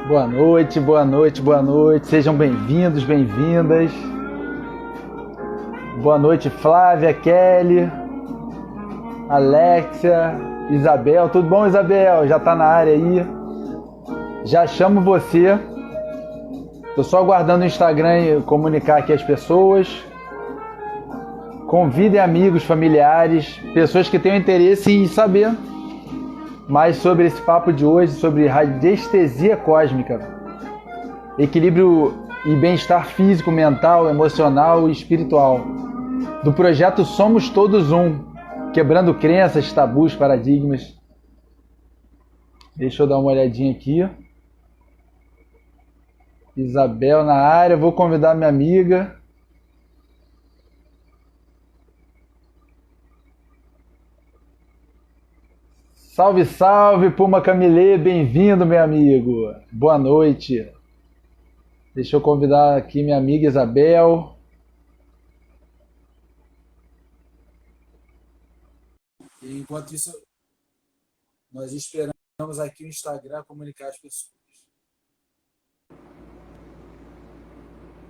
Boa noite, boa noite, boa noite. Sejam bem-vindos, bem-vindas. Boa noite, Flávia, Kelly, Alexia, Isabel. Tudo bom, Isabel? Já tá na área aí? Já chamo você. Tô só aguardando o Instagram e comunicar aqui as pessoas. Convidem amigos, familiares, pessoas que tenham interesse em saber mais sobre esse papo de hoje, sobre radiestesia cósmica, equilíbrio e bem-estar físico, mental, emocional e espiritual, do projeto Somos Todos Um, quebrando crenças, tabus, paradigmas. Deixa eu dar uma olhadinha aqui. Isabel na área, vou convidar minha amiga. Salve, salve, Puma Camilê, bem-vindo, meu amigo. Boa noite. Deixa eu convidar aqui minha amiga Isabel. E enquanto isso, nós esperamos aqui o Instagram comunicar as pessoas.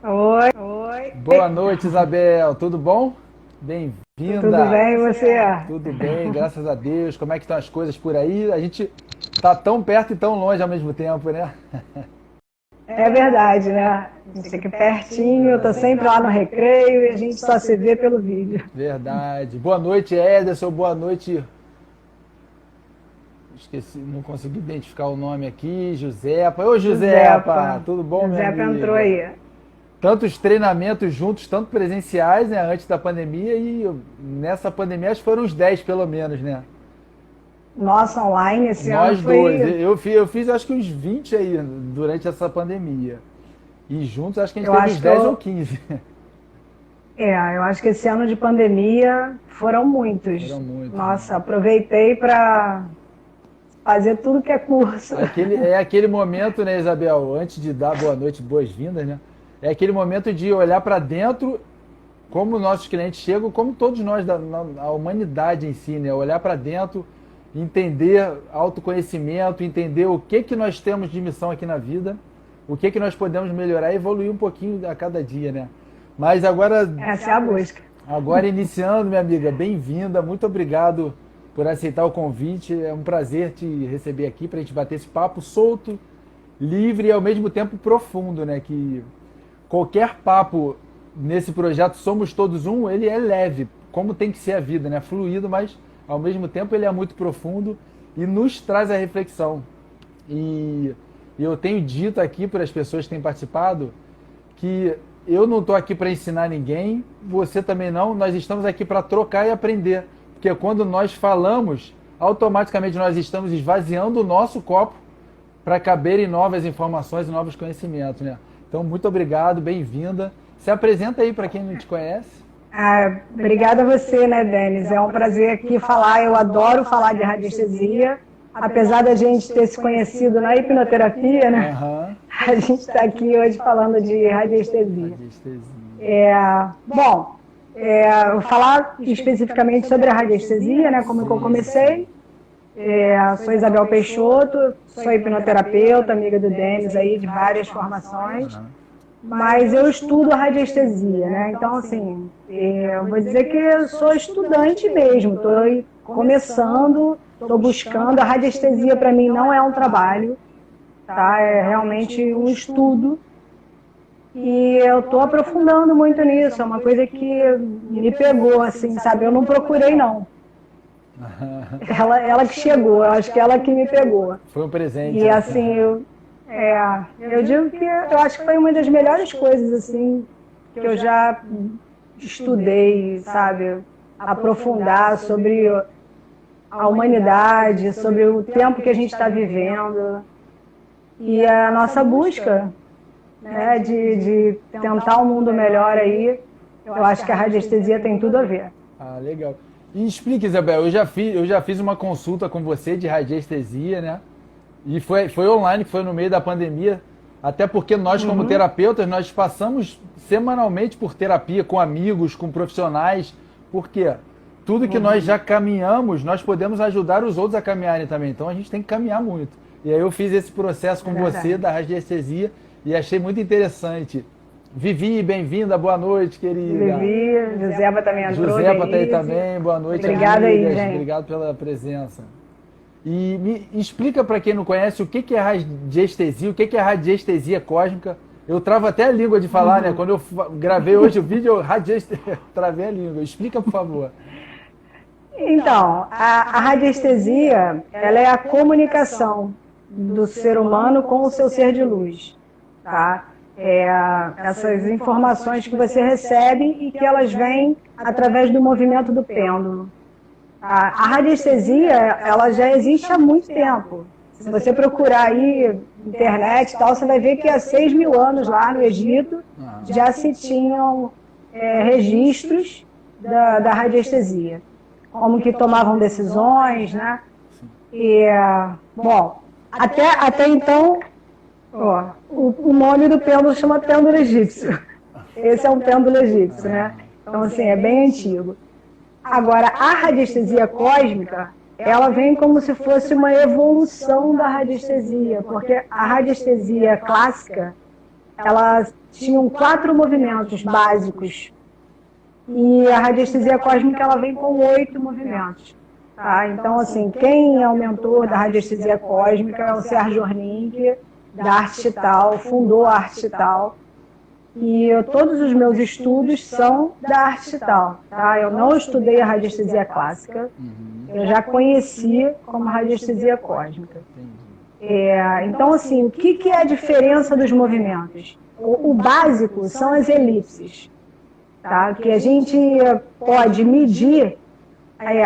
Oi. Boa noite, Isabel. Tudo bom? Bem-vinda. Tudo bem, e você? Tudo bem, graças a Deus. Como é que estão as coisas por aí? A gente tá tão perto e tão longe ao mesmo tempo, né? É verdade, né? A gente fica pertinho, eu tô sempre lá no recreio e a gente só se vê pelo vídeo. Verdade. Boa noite, Ederson. Boa noite. Esqueci, não consegui identificar o nome aqui. Josepa. Ô, Josepa. Tudo bom, meu amigo? Josepa entrou aí. Tantos treinamentos juntos, tanto presenciais, né, antes da pandemia, e nessa pandemia acho que foram uns 10 pelo menos, né? Nossa, online esse ano Nós foi... dois. Eu fiz acho que uns 20 aí durante essa pandemia. E juntos acho que a gente teve uns 10 ou 15. Eu acho que esse ano de pandemia foram muitos. Foram muitos. Nossa, aproveitei para fazer tudo que é curso. É aquele momento, né, Isabel, antes de dar boa noite, boas-vindas, né? É aquele momento de olhar para dentro, como nossos clientes chegam, como todos nós, a humanidade em si, né? Olhar para dentro, entender autoconhecimento, entender o que nós temos de missão aqui na vida, o que nós podemos melhorar e evoluir um pouquinho a cada dia, né? Mas agora... Essa é a busca. Agora iniciando, minha amiga, bem-vinda, muito obrigado por aceitar o convite, é um prazer te receber aqui para a gente bater esse papo solto, livre e ao mesmo tempo profundo, né? Que qualquer papo nesse projeto Somos Todos Um, ele é leve, como tem que ser a vida, né? Fluido, mas ao mesmo tempo ele é muito profundo e nos traz a reflexão. E eu tenho dito aqui para as pessoas que têm participado que eu não estou aqui para ensinar ninguém, você também não, nós estamos aqui para trocar e aprender. Porque quando nós falamos, automaticamente nós estamos esvaziando o nosso copo para caberem novas informações e novos conhecimentos, né? Então, muito obrigado, bem-vinda. Se apresenta aí para quem não te conhece. Obrigada a você, né, Denis? É um prazer aqui falar. Eu adoro falar de radiestesia. Apesar da gente ter se conhecido na hipnoterapia, né? Uhum. A gente está aqui hoje falando de radiestesia. Vou falar especificamente sobre a radiestesia, né? Como que eu comecei. Sou Isabel Peixoto, sou hipnoterapeuta, amiga do Denis aí, de várias formações, mas eu estudo a radiestesia, né? Então, assim, eu vou dizer que eu sou estudante mesmo, estou começando, estou buscando. A radiestesia para mim não é um trabalho, tá? É realmente um estudo e eu estou aprofundando muito nisso, é uma coisa que me pegou, assim, sabe? Eu não procurei, não. Ela que chegou, eu acho que ela que me pegou. Foi um presente. E assim, eu digo que eu acho que foi uma das melhores coisas assim que eu já estudei, sabe? Aprofundar sobre a humanidade, sobre o tempo que a gente está vivendo e a nossa busca, né, de tentar um mundo melhor aí. Eu acho que a radiestesia tem tudo a ver. Ah, legal. E explica, Isabel, eu já fiz uma consulta com você de radiestesia, né? E foi online, foi no meio da pandemia, até porque nós, como terapeutas, nós passamos semanalmente por terapia com amigos, com profissionais, porque tudo que nós já caminhamos, nós podemos ajudar os outros a caminharem também, então a gente tem que caminhar muito. E aí eu fiz esse processo com você da radiestesia e achei muito interessante. Vivi, bem-vinda, boa noite, querida. Vivi, Josefa também entrou. Josefa está aí também, boa noite, obrigada amigas. Aí, gente. Obrigado pela presença. E me explica para quem não conhece o que é radiestesia, o que é radiestesia cósmica. Eu travo até a língua de falar, né? Quando eu gravei hoje o vídeo, eu travei a língua. Explica, por favor. Então, a radiestesia, ela é a comunicação do ser humano com o seu ser de luz, tá? Essas informações que você recebe e que elas vêm através do movimento do pêndulo. A radiestesia, ela já existe há muito tempo. Se você procurar aí internet e tal, você vai ver que há 6.000 anos lá no Egito já se tinham registros da radiestesia. Como que tomavam decisões, né? E, bom, até então, o nome do pêndulo chama pêndulo egípcio. Esse é um pêndulo egípcio, né? Então, assim, é bem antigo. Agora, a radiestesia cósmica, ela vem como se fosse uma evolução da radiestesia, porque a radiestesia clássica, ela tinha 4 movimentos básicos, e a radiestesia cósmica, ela vem com 8 movimentos. Tá? Então, assim, quem é o mentor da radiestesia cósmica é o Sérgio Hornink, da Arte Chital, fundou a Arte Chital. E todos os meus estudos são da Arte Chital. Tá? Eu não estudei a radiestesia clássica, eu já conheci como radiestesia cósmica. Então, assim, o que é a diferença dos movimentos? O básico são as elipses, tá? Que a gente pode medir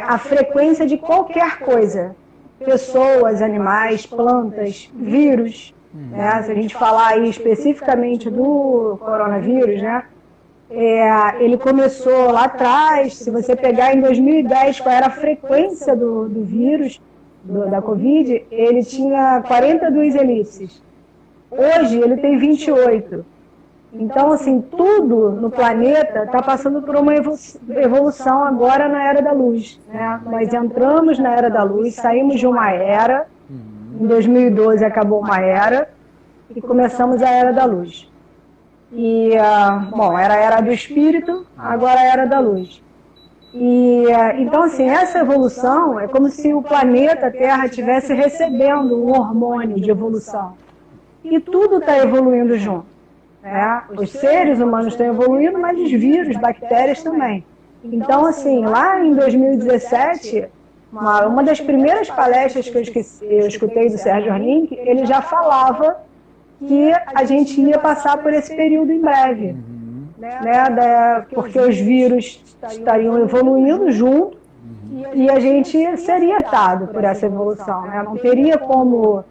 a frequência de qualquer coisa. Pessoas, animais, plantas, vírus. Né? Se a gente falar aí especificamente do coronavírus, né? Ele começou lá atrás. Se você pegar em 2010 qual era a frequência do vírus, da Covid, ele tinha 42 elipses. Hoje ele tem 28. Então, assim, tudo no planeta está passando por uma evolução agora na Era da Luz. Né? Nós entramos na Era da Luz, saímos de uma era. Em 2012 acabou uma era e começamos a Era da Luz. E, bom, era a Era do Espírito, agora a Era da Luz. E, então, assim, essa evolução é como se o planeta Terra estivesse recebendo um hormônio de evolução. E tudo está evoluindo junto. Né? Os seres humanos estão evoluindo, mas os vírus, bactérias também. Então, assim, lá em 2017... Uma das primeiras palestras que eu escutei do Sérgio Hornink, ele já falava que a gente ia passar por esse período em breve, né? Porque os vírus estariam evoluindo junto e a gente seria tratado por essa evolução. Né? Não teria como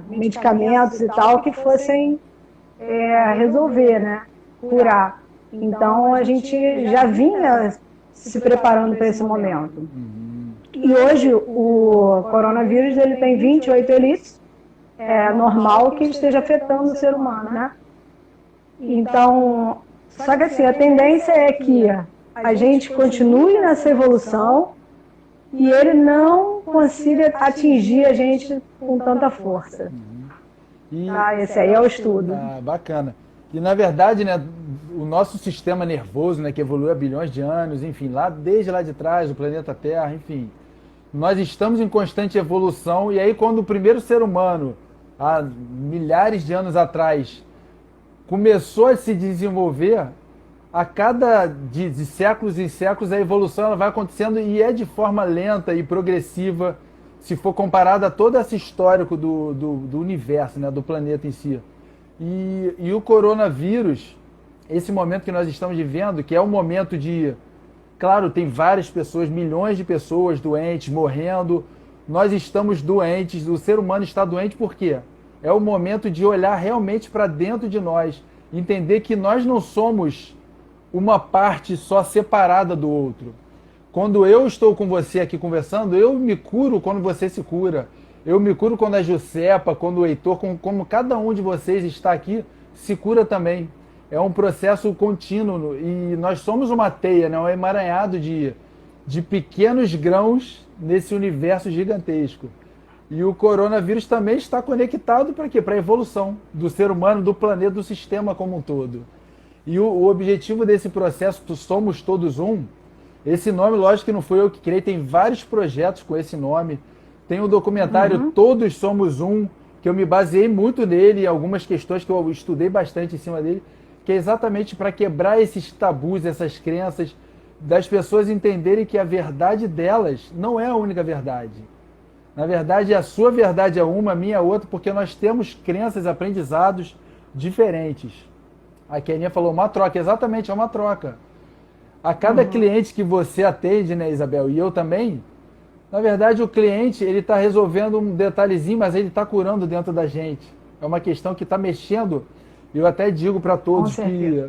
medicamentos e tal que fossem resolver, né? Curar. Então a gente já vinha se preparando para esse momento. E hoje o coronavírus ele tem 28 elipses, é normal que esteja afetando o ser humano, né? Então, só que assim, a tendência é que a gente continue nessa evolução e ele não consiga atingir a gente com tanta força. Esse aí é o estudo. Bacana. E na verdade, né, o nosso sistema nervoso, né, que evoluiu há bilhões de anos, enfim, desde lá de trás, do planeta Terra, enfim, nós estamos em constante evolução. E aí quando o primeiro ser humano, há milhares de anos atrás, começou a se desenvolver, a cada de séculos em séculos a evolução ela vai acontecendo e é de forma lenta e progressiva, se for comparado a todo esse histórico do universo, né, do planeta em si. E o coronavírus, esse momento que nós estamos vivendo, que é um momento de... Claro, tem várias pessoas, milhões de pessoas doentes, morrendo. Nós estamos doentes, o ser humano está doente por quê? É o momento de olhar realmente para dentro de nós, entender que nós não somos uma parte só separada do outro. Quando eu estou com você aqui conversando, eu me curo quando você se cura. Eu me curo quando a Josepa, quando o Heitor, como cada um de vocês está aqui, se cura também. É um processo contínuo e nós somos uma teia, né? Um emaranhado de pequenos grãos nesse universo gigantesco. E o coronavírus também está conectado para quê? Para a evolução do ser humano, do planeta, do sistema como um todo. E o objetivo desse processo, Somos Todos Um, esse nome, lógico que não foi eu que criei, tem vários projetos com esse nome. Tem o documentário Todos Somos Um, que eu me baseei muito nele, algumas questões que eu estudei bastante em cima dele, que é exatamente para quebrar esses tabus, essas crenças, das pessoas entenderem que a verdade delas não é a única verdade. Na verdade, a sua verdade é uma, a minha é outra, porque nós temos crenças, aprendizados diferentes. A Keninha falou uma troca, exatamente, é uma troca. A cada cliente que você atende, né, Isabel, e eu também, na verdade, o cliente ele está resolvendo um detalhezinho, mas ele está curando dentro da gente. É uma questão que está mexendo. Eu até digo para todos que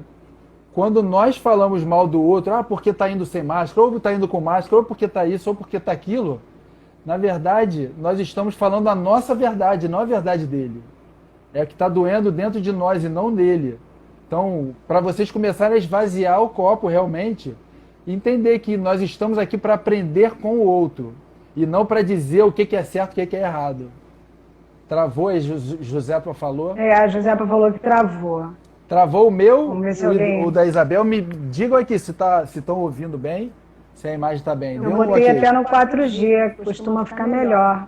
quando nós falamos mal do outro, porque está indo sem máscara, ou está indo com máscara, ou porque está isso, ou porque está aquilo, na verdade, nós estamos falando a nossa verdade, não a verdade dele. É o que está doendo dentro de nós e não nele. Então, para vocês começarem a esvaziar o copo realmente, entender que nós estamos aqui para aprender com o outro e não para dizer o que é certo e o que é errado. Travou aí, Josepa falou? A Josepa falou que travou. Travou o meu, o da Isabel. Me digam aqui se estão ouvindo bem, se a imagem está bem. Eu botei até no 4G, costuma ficar melhor.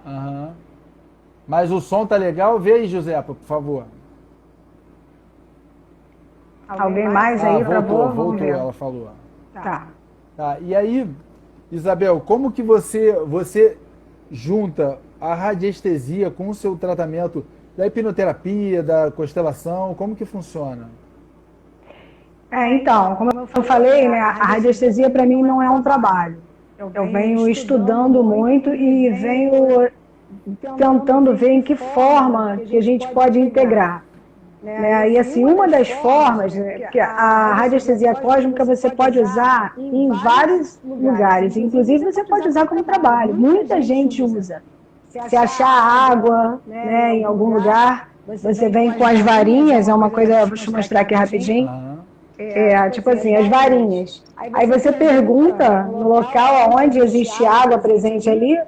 Mas o som tá legal? Vê aí, Josepa, por favor. Alguém mais aí travou? Voltou, ela falou. Tá. E aí, Isabel, como que você junta a radiestesia com o seu tratamento da hipnoterapia, da constelação? Como que funciona? Então, como eu falei, né, a radiestesia para mim não é um trabalho. Eu venho estudando muito e venho tentando ver em que forma que a gente pode integrar. E assim, uma das formas, que a radiestesia cósmica você pode usar em vários lugares, inclusive você pode usar como trabalho. Muita gente usa. Se achar água, né, em algum lugar, você vem com as varinhas, é uma coisa, deixa eu mostrar aqui rapidinho. Tipo assim, as varinhas. Aí você pergunta no local onde existe água presente ali,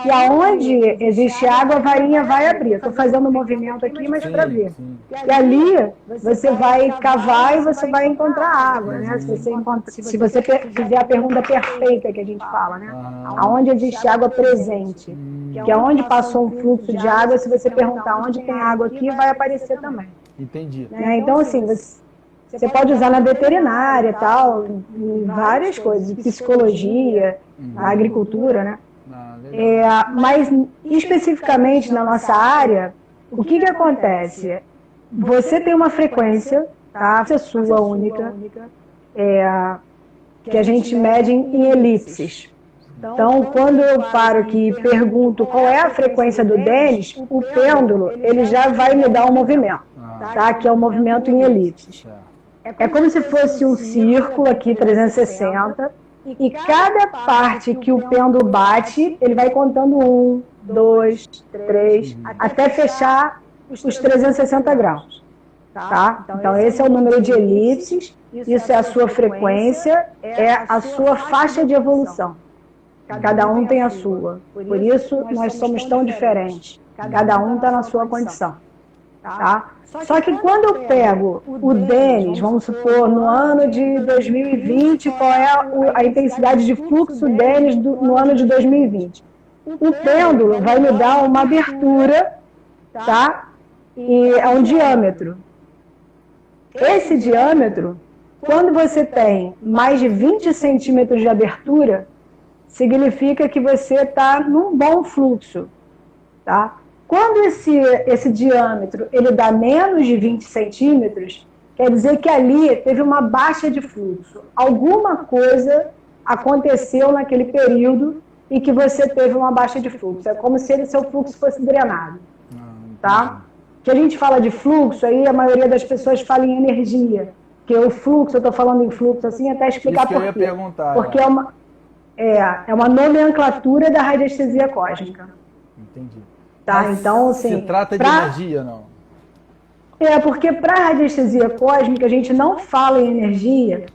e aonde existe água, a varinha vai abrir. Estou fazendo um movimento aqui, mas para ver. E ali você vai cavar e você vai encontrar água, né? Se você fizer a pergunta perfeita que a gente fala, né? Aonde existe água presente, que é onde passou um fluxo de água, se você perguntar onde tem água aqui, vai aparecer também. Entendi. Então, assim, você pode usar na veterinária, tal, em várias coisas, psicologia, na agricultura, né? Mas especificamente na nossa área, o que acontece? Você tem uma frequência, tá? Essa é sua única, que a gente mede em elipses. Então, quando eu paro aqui e pergunto qual é a frequência do Denis, o pêndulo ele já vai me dar um movimento, tá? Que é o movimento em elipses. É como se fosse um círculo aqui, 360, e cada parte que o pêndulo bate, ele vai contando 1, 2, 3, até fechar os 360 graus. Tá? Então, esse é o número de elipses, isso é a sua frequência, é a sua faixa de evolução. Cada um tem a sua. Por isso, nós somos tão diferentes. Cada um está na sua condição. Tá? Só que quando eu pego o Denis, vamos supor, no ano de 2020, qual é a intensidade de fluxo Denis no ano de 2020? O pêndulo vai me dar uma abertura, tá? E é um diâmetro. Esse diâmetro, quando você tem mais de 20 centímetros de abertura, significa que você está num bom fluxo, tá? Quando esse diâmetro ele dá menos de 20 centímetros, quer dizer que ali teve uma baixa de fluxo. Alguma coisa aconteceu naquele período e que você teve uma baixa de fluxo. É como se seu fluxo fosse drenado. Tá? Que a gente fala de fluxo, aí a maioria das pessoas fala em energia. Que o fluxo, eu estou falando em fluxo assim, até explicar por quê. Porque é uma nomenclatura da radiestesia cósmica. Entendi. Tá, então, assim, se trata de energia, não? Porque para a radiestesia cósmica a gente não fala em energia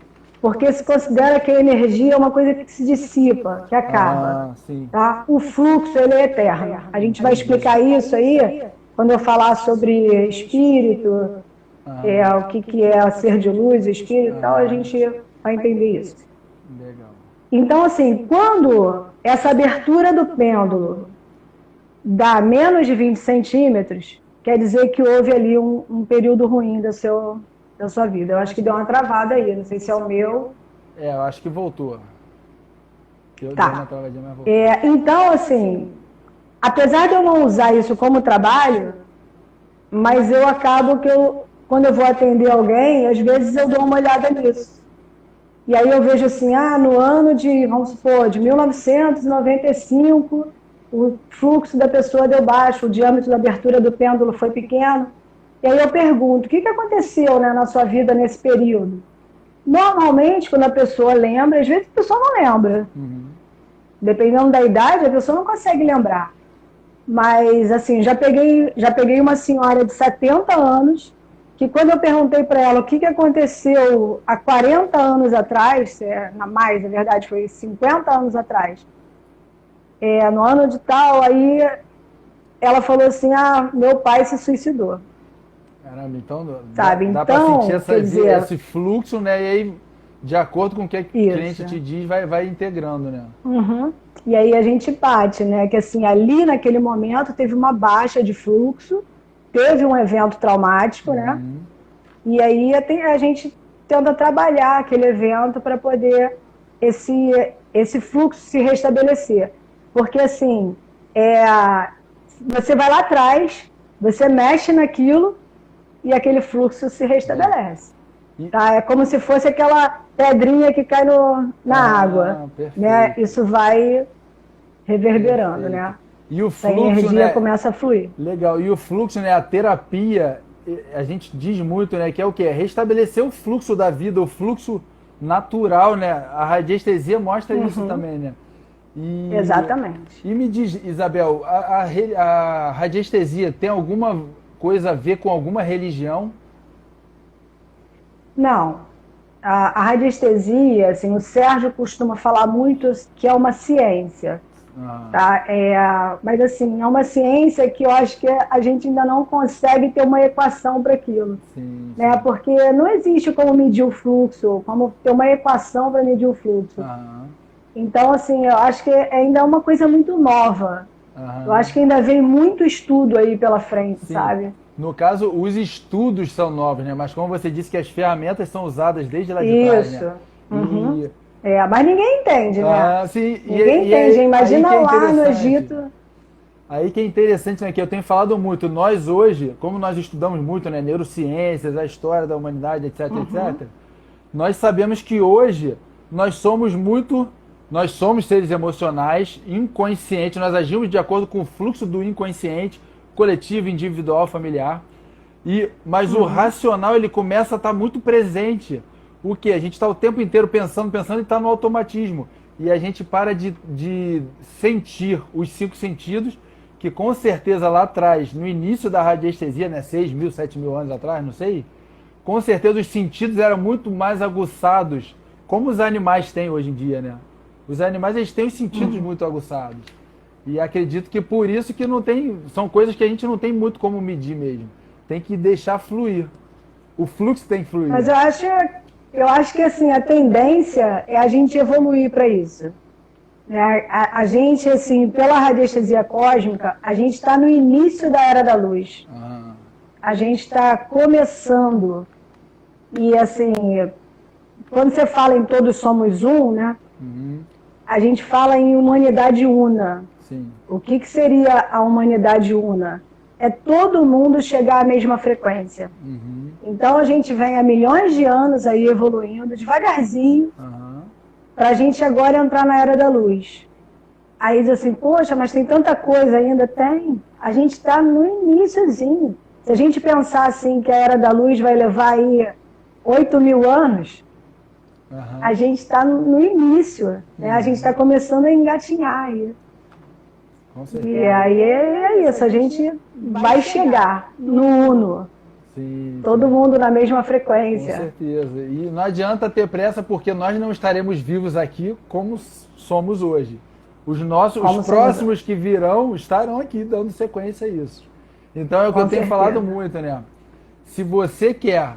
porque se considera que a energia é uma coisa que se dissipa, que acaba. Tá? O fluxo, ele é eterno. A gente vai explicar isso aí quando eu falar sobre espírito, o que é ser de luz, espírito e tal, a gente vai entender isso. Legal. Então, assim, quando essa abertura do pêndulo dá menos de 20 centímetros, quer dizer que houve ali um período ruim da sua vida. Eu acho que deu uma travada aí, não sei se é o meu. Eu acho que voltou. Tá. Então, assim, apesar de eu não usar isso como trabalho, mas eu acabo que quando eu vou atender alguém, às vezes eu dou uma olhada nisso. E aí eu vejo assim, no ano de, vamos supor, de 1995, o fluxo da pessoa deu baixo, o diâmetro da abertura do pêndulo foi pequeno. E aí eu pergunto, o que aconteceu, né, na sua vida nesse período? Normalmente, quando a pessoa lembra, às vezes a pessoa não lembra. Dependendo da idade, a pessoa não consegue lembrar. Mas, assim, já peguei uma senhora de 70 anos, que quando eu perguntei para ela o que aconteceu há 40 anos atrás, mais, na verdade, foi 50 anos atrás, no ano de tal, aí ela falou assim, meu pai se suicidou. Caramba, então sabe? Dá para sentir esse fluxo, né? E aí, de acordo com o que o cliente te diz, vai integrando, né? E aí a gente bate, né? Que assim, ali naquele momento teve uma baixa de fluxo, teve um evento traumático, né? E aí a gente tenta trabalhar aquele evento para poder esse fluxo se restabelecer. Porque assim, você vai lá atrás, você mexe naquilo e aquele fluxo se restabelece. Tá? É como se fosse aquela pedrinha que cai na água. Né? Isso vai reverberando, né? E o fluxo, a energia começa a fluir. Legal. E o fluxo, né? A terapia, a gente diz muito, né? Que é o quê? Restabelecer o fluxo da vida, o fluxo natural, né? A radiestesia mostra isso também, né? Exatamente. E me diz, Isabel, a radiestesia tem alguma coisa a ver com alguma religião? Não. A radiestesia, assim, o Sérgio costuma falar muito que é uma ciência. Tá? Mas assim, é uma ciência que eu acho que a gente ainda não consegue ter uma equação para aquilo. Né? Porque não existe como medir o fluxo, como ter uma equação para medir o fluxo. Então, assim, eu acho que ainda é uma coisa muito nova. Eu acho que ainda vem muito estudo aí pela frente, sabe? No caso, os estudos são novos, né? Mas como você disse que as ferramentas são usadas desde lá de trás, né? Mas ninguém entende, né? Sim. Ninguém entende. Imagina lá no Egito. Aí que é interessante, né? Que eu tenho falado muito. Nós hoje, como nós estudamos muito, né? Neurociências, a história da humanidade, etc, etc. Nós sabemos que hoje nós somos seres emocionais, inconscientes. Nós agimos de acordo com o fluxo do inconsciente, coletivo, individual, familiar. Mas o racional, ele começa a estar muito presente. O que? A gente está o tempo inteiro pensando e está no automatismo. E a gente para de sentir os 5 sentidos, que com certeza lá atrás, no início da radiestesia, né, 6.000, 7.000 anos atrás, não sei, com certeza os sentidos eram muito mais aguçados, como os animais têm hoje em dia, né? Os animais, eles têm os sentidos muito aguçados. E acredito que por isso que não tem, são coisas que a gente não tem muito como medir mesmo. Tem que deixar fluir. O fluxo tem que fluir. Mas eu acho que assim, a tendência é a gente evoluir para isso. A gente, assim, pela radiestesia cósmica, a gente está no início da Era da Luz. A gente está começando. E assim, quando você fala em todos somos um, né? A gente fala em humanidade una. O que seria a humanidade una? É todo mundo chegar à mesma frequência. Então a gente vem há milhões de anos aí evoluindo, devagarzinho, para a gente agora entrar na Era da Luz. Aí diz assim, poxa, mas tem tanta coisa ainda. Tem. A gente está no iníciozinho. Se a gente pensar assim que a Era da Luz vai levar aí 8.000 anos, a gente está no início. Né? A gente está começando a engatinhar aí. E aí é isso, a gente vai chegar no Uno. Sim, Todo sim. mundo na mesma Com frequência. certeza. E não adianta ter pressa porque nós não estaremos vivos aqui como somos hoje. Os Como somos próximos hoje. que virão estarão aqui dando sequência a isso. Então é o que eu Com tenho falado certeza. muito, né? Se você quer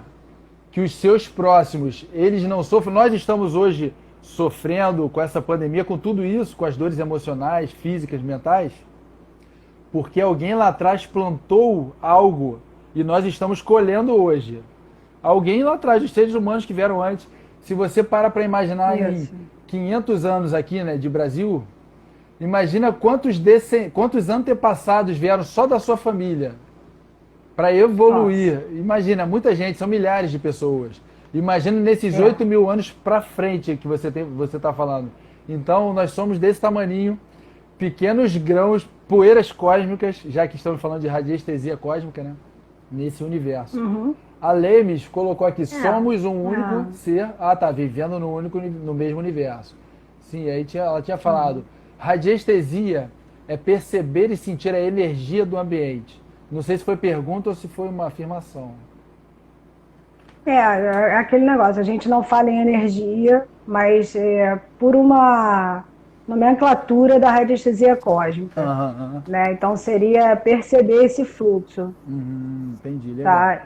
que os seus próximos, eles não sofram, nós estamos hoje sofrendo com essa pandemia, com tudo isso, com as dores emocionais, físicas, mentais, porque alguém lá atrás plantou algo e nós estamos colhendo hoje. Alguém lá atrás, os seres humanos que vieram antes, se você para imaginar em Isso. 500 anos aqui, né, de Brasil, imagina quantos antepassados vieram só da sua família para Nossa. evoluir. Imagina, muita gente, são milhares de pessoas. Imagina nesses É. 8.000 anos para frente que você está falando. Então, nós somos desse tamaninho, pequenos grãos, poeiras cósmicas, já que estamos falando de radiestesia cósmica, né? Nesse universo. Uhum. A Lemes colocou aqui, É. somos um único É. ser. Ah, tá, vivendo no mesmo universo. Sim, aí ela tinha falado, radiestesia é perceber e sentir a energia do ambiente. Não sei se foi pergunta ou se foi uma afirmação. É aquele negócio, a gente não fala em energia, mas por uma nomenclatura da radiestesia cósmica, Aham, aham. né? Então seria perceber esse fluxo, Entendi, legal. tá?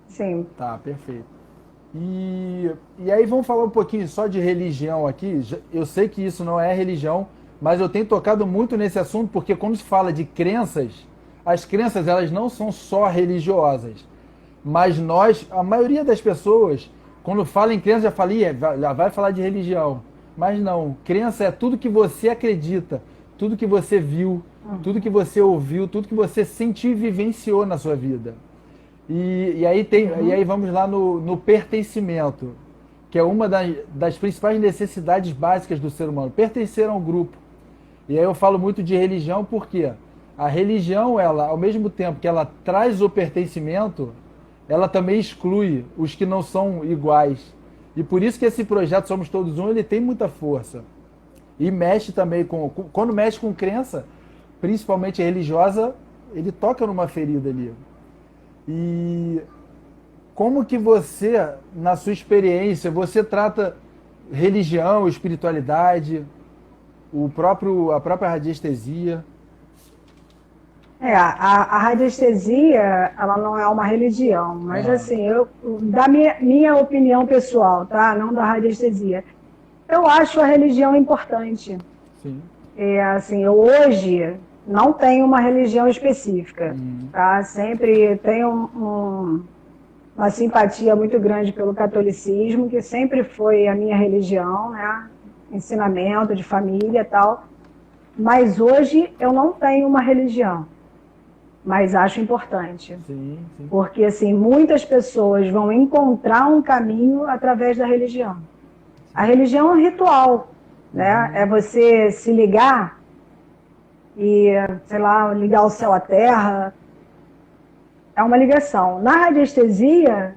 Sim, Tá, perfeito. E aí vamos falar um pouquinho só de religião aqui. Eu sei que isso não é religião, mas eu tenho tocado muito nesse assunto porque quando se fala de crenças, as crenças elas não são só religiosas. Mas a maioria das pessoas, quando fala em crença, já fala, já vai falar de religião. Mas não, crença é tudo que você acredita, tudo que você viu, tudo que você ouviu, tudo que você sentiu e vivenciou na sua vida. E aí vamos lá no pertencimento, que é uma das principais necessidades básicas do ser humano, pertencer a um grupo. E aí eu falo muito de religião porque a religião, ela, ao mesmo tempo que ela traz o pertencimento, ela também exclui os que não são iguais. E por isso que esse projeto Somos Todos Um, ele tem muita força. E mexe também quando mexe com crença, principalmente religiosa, ele toca numa ferida ali. E como que você, na sua experiência, você trata religião, espiritualidade, a própria radiestesia? a radiestesia, ela não é uma religião, mas Ah, assim, da minha opinião pessoal, tá? Não da radiestesia, eu acho a religião importante. sim. Assim, eu hoje não tenho uma religião específica, tá? Sempre tenho uma simpatia muito grande pelo catolicismo, que sempre foi a minha religião, né? Ensinamento de família e tal. Mas hoje eu não tenho uma religião, mas acho importante. Sim, sim. Porque, assim, muitas pessoas vão encontrar um caminho através da religião. A religião é um ritual, né? É você se ligar e, sei lá, ligar o céu à terra. É uma ligação. Na radiestesia,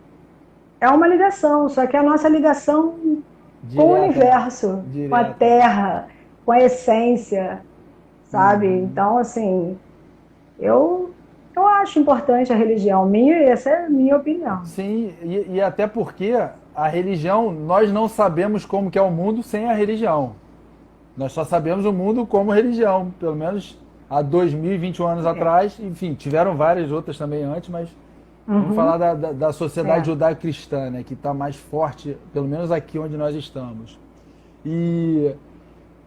é uma ligação, só que é a nossa ligação com o Direta, universo, com a direta. terra, com a essência, sabe? Então, assim, eu acho importante a religião minha, e essa é a minha opinião. Sim, e até porque a religião, nós não sabemos como que é o mundo sem a religião. Nós só sabemos o mundo como religião, pelo menos há 2021 anos atrás. Enfim, tiveram várias outras também antes, mas vamos falar da sociedade judaico-cristã, né, que está mais forte, pelo menos aqui onde nós estamos. E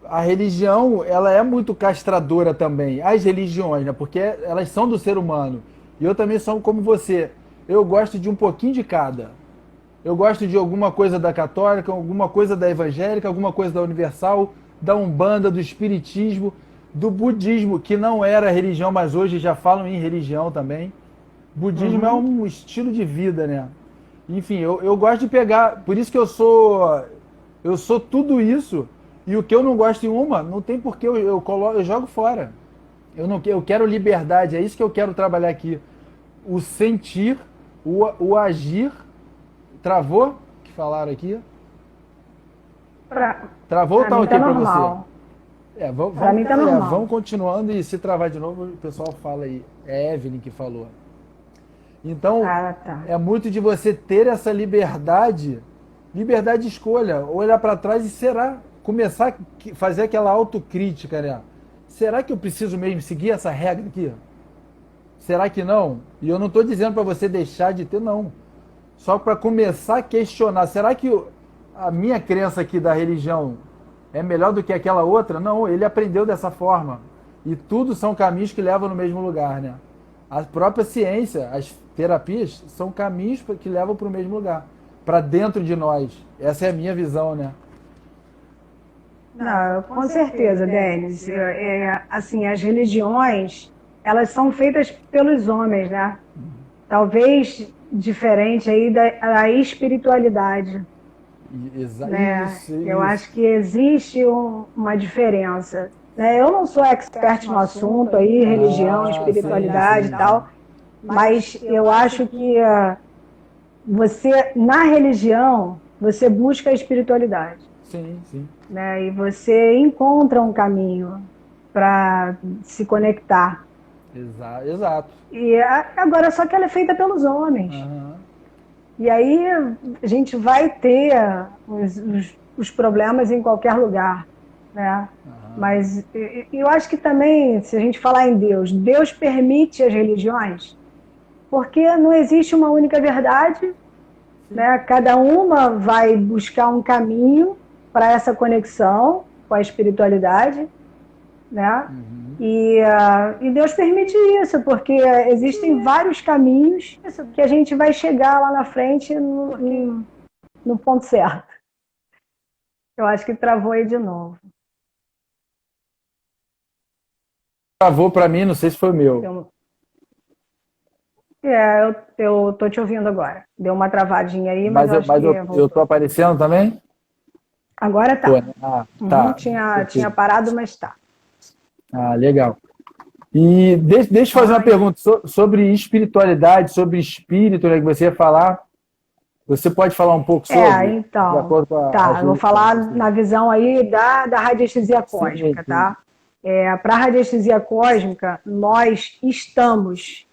a religião, ela é muito castradora também. As religiões, né, porque elas são do ser humano. E eu também sou como você. Eu gosto de um pouquinho de cada. Eu gosto de alguma coisa da católica, alguma coisa da evangélica, alguma coisa da universal, da umbanda, do espiritismo, do budismo, que não era religião, mas hoje já falam em religião também. Budismo é um estilo de vida, né? Enfim, eu gosto de pegar, por isso que eu sou tudo isso, e o que eu não gosto em uma, não tem porquê eu jogo fora. Eu quero liberdade, é isso que eu quero trabalhar aqui. O sentir, o agir. Travou? Que falaram aqui? Travou ou tá ok pra normal. você? Pra mim tá normal. Vamos continuando e se travar de novo, o pessoal fala aí. É Evelyn que falou. Então, Tá. é muito de você ter essa liberdade de escolha, olhar para trás e começar a fazer aquela autocrítica, né? Será que eu preciso mesmo seguir essa regra aqui? Será que não? E eu não estou dizendo para você deixar de ter, não. Só para começar a questionar, será que a minha crença aqui da religião é melhor do que aquela outra? Não, ele aprendeu dessa forma. E tudo são caminhos que levam no mesmo lugar, né? A própria ciência, as terapias, são caminhos que levam para o mesmo lugar, para dentro de nós. Essa é a minha visão, né? Não, com certeza, Denis. Assim, as religiões, elas são feitas pelos homens, né? Talvez diferente aí da espiritualidade, né? Eu acho que existe uma diferença, né? Eu não sou expert no assunto aí, religião, espiritualidade e tal, mas eu acho que você, na religião, você busca a espiritualidade. Sim, sim. Né? E você encontra um caminho para se conectar. Exato. E agora, só que ela é feita pelos homens. Uhum. E aí a gente vai ter os problemas em qualquer lugar, né? Uhum. Mas eu acho que também, se a gente falar em Deus, Deus permite as religiões, porque não existe uma única verdade, né? Cada uma vai buscar um caminho para essa conexão com a espiritualidade, né? Uhum. E Deus permite isso, porque existem vários caminhos que a gente vai chegar lá na frente no ponto certo. Eu acho que travou aí de novo. Travou para mim, não sei se foi o meu. Eu tô te ouvindo agora. Deu uma travadinha aí, mas eu tô aparecendo também? Agora tá. Tá. Tinha parado, mas tá. Legal. E deixa eu fazer uma pergunta sobre espiritualidade, sobre espírito, né, que você ia falar. Você pode falar um pouco sobre? Então. Eu vou falar na visão aí da radiestesia cósmica, tá? Para a radiestesia cósmica, nós estamos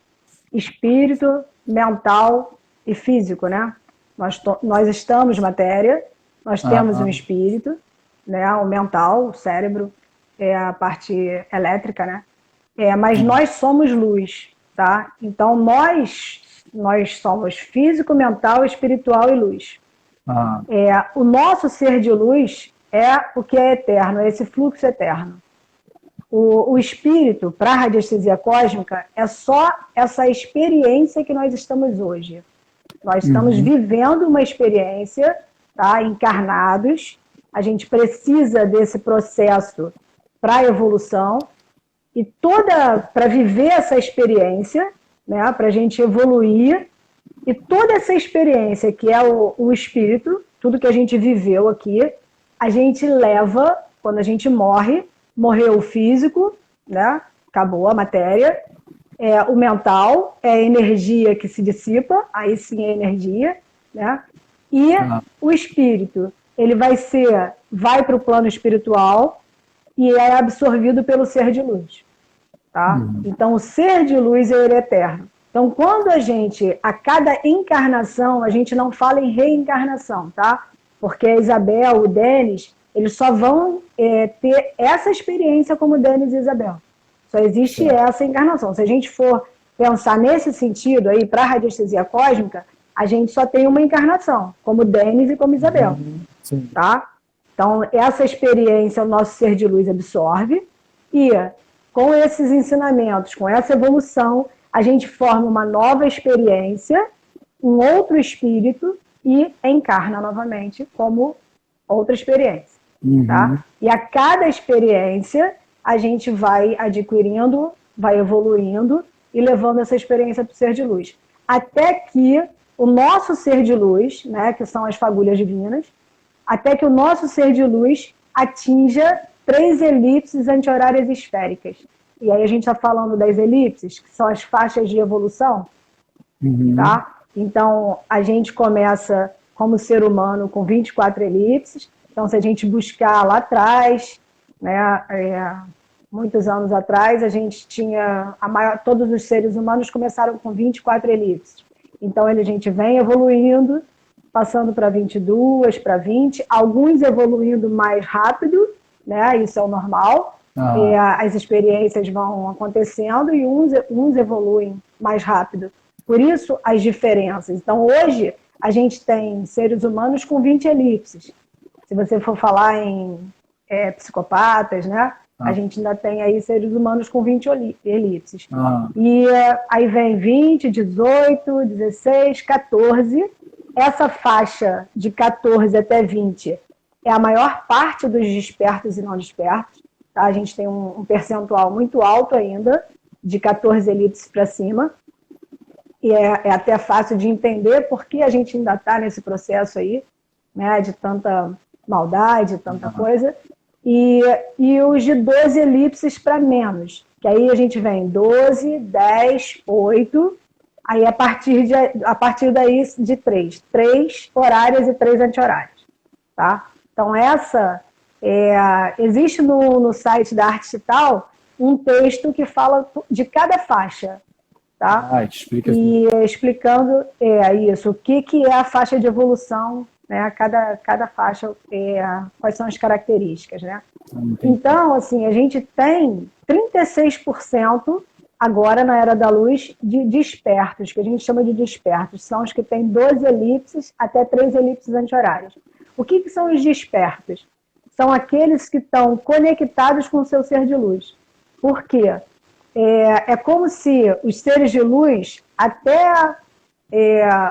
espírito, mental e físico, né? Nós estamos matéria, nós temos um espírito, né? O mental, o cérebro, é a parte elétrica, né? Mas nós somos luz, tá? Então nós somos físico, mental, espiritual e luz. O nosso ser de luz é o que é eterno, é esse fluxo eterno. O espírito, para a radiestesia cósmica, é só essa experiência que nós estamos hoje. Nós estamos vivendo uma experiência, tá? Encarnados. A gente precisa desse processo para a evolução. E para viver essa experiência, né? Para a gente evoluir, e toda essa experiência que é o espírito, tudo que a gente viveu aqui, a gente leva, quando a gente morreu o físico, né? Acabou a matéria, o mental é a energia que se dissipa, aí sim é energia, né? E o espírito, ele vai para o plano espiritual e é absorvido pelo ser de luz, tá? Então o ser de luz é eterno. Então quando a cada encarnação, a gente não fala em reencarnação, tá? Porque a Isabel, o Denis, eles só vão ter essa experiência como Denis e Isabel. Só existe essa encarnação. Se a gente for pensar nesse sentido aí, para a radiestesia cósmica, a gente só tem uma encarnação, como Denis e como Isabel. Tá? Então, essa experiência o nosso ser de luz absorve e, com esses ensinamentos, com essa evolução, a gente forma uma nova experiência, um outro espírito e encarna novamente como outra experiência. Tá? E a cada experiência a gente vai adquirindo, vai evoluindo e levando essa experiência para o ser de luz. Até que o nosso ser de luz, né, que são as fagulhas divinas, até que o nosso ser de luz atinja 3 elipses anti-horárias esféricas. E aí a gente está falando das elipses, que são as faixas de evolução. Tá? Então, a gente começa como ser humano com 24 elipses. Então, se a gente buscar lá atrás, né, muitos anos atrás, a gente tinha, todos os seres humanos começaram com 24 elipses. Então, a gente vem evoluindo, passando para 22, para 20, alguns evoluindo mais rápido, né? Isso é o normal. As experiências vão acontecendo e uns evoluem mais rápido. Por isso, as diferenças. Então, hoje, a gente tem seres humanos com 20 elipses. Se você for falar em psicopatas, né? A gente ainda tem aí seres humanos com 20 elipses. E aí vem 20, 18, 16, 14. Essa faixa de 14 até 20 é a maior parte dos despertos e não despertos. Tá? A gente tem um percentual muito alto ainda, de 14 elipses para cima. E é até fácil de entender por que a gente ainda está nesse processo aí, né, de tanta maldade, tanta coisa. E os de 12 elipses para menos, que aí a gente vem 12, 10, 8, aí a partir daí de 3. 3 horárias e 3 anti-horárias. Tá? Então, existe no site da Arte Digital um texto que fala de cada faixa. Tá? Explica e explicando isso, o que é a faixa de evolução, né? Cada faixa, quais são as características, né? Então, assim, a gente tem 36% agora na Era da Luz de despertos, que a gente chama de despertos, são os que têm 12 elipses até 3 elipses anti-horárias. O que são os despertos? São aqueles que estão conectados com o seu ser de luz. Por quê? É como se os seres de luz, até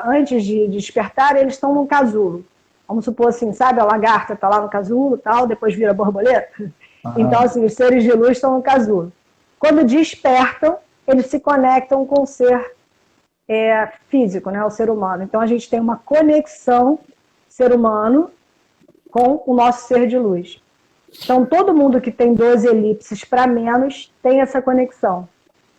antes de despertar, eles estão num casulo. Vamos supor assim, sabe? A lagarta está lá no casulo, tal, depois vira borboleta. Então, assim, os seres de luz estão no casulo. Quando despertam, eles se conectam com o ser físico, né? O ser humano. Então, a gente tem uma conexão ser humano com o nosso ser de luz. Então, todo mundo que tem 12 elipses para menos tem essa conexão.